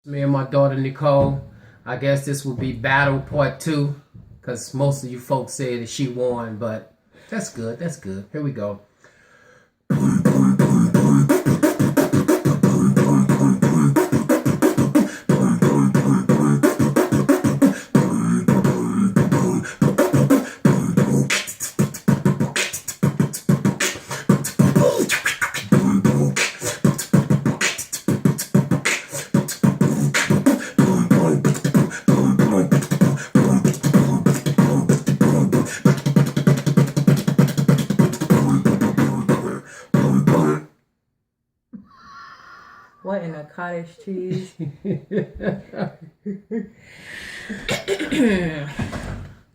Me and my daughter Nicole. I guess this will be battle part 2 because most of you folks say that she won, but that's good. That's good. Here we go. What in a cottage cheese?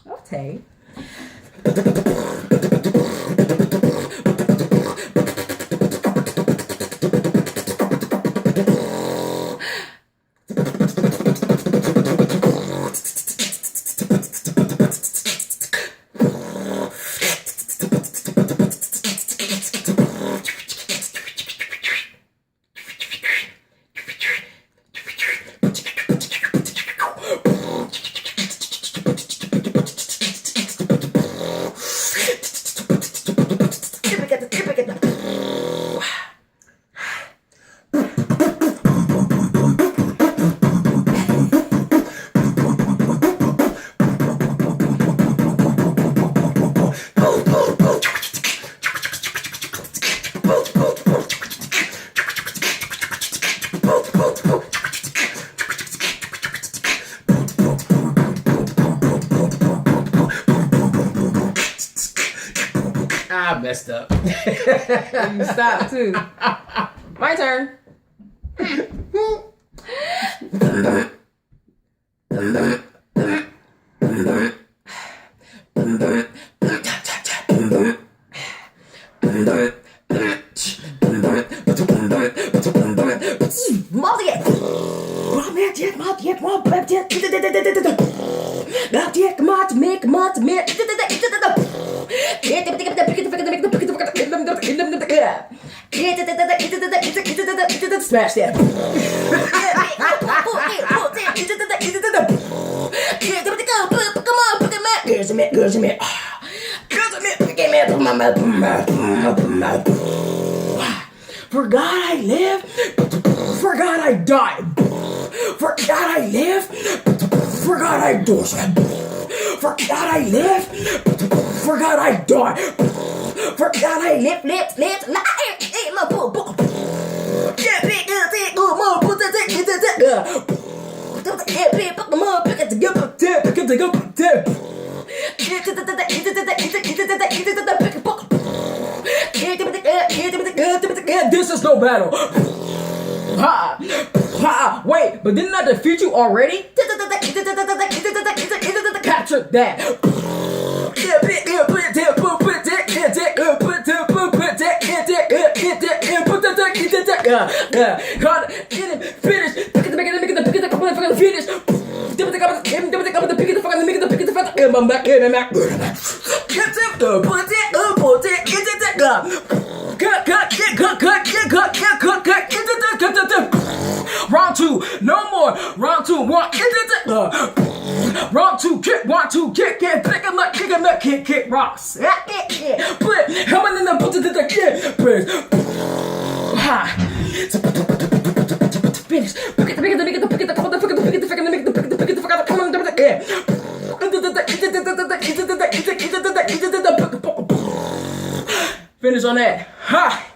Okay. I messed up. You stopped too. My turn. Smash that. For God I live, for God I die, for God I live, for God I do, for God I live, for God I die, for God I live, This is no battle. Ha! Ha! Wait, but didn't I defeat you already? Capture that. Round 2, no more. Round 2, round 2, kick, 1, 2, kick, pick him up, kick, rocks. Put helmet in the press. Finish. Finish on that. Ha!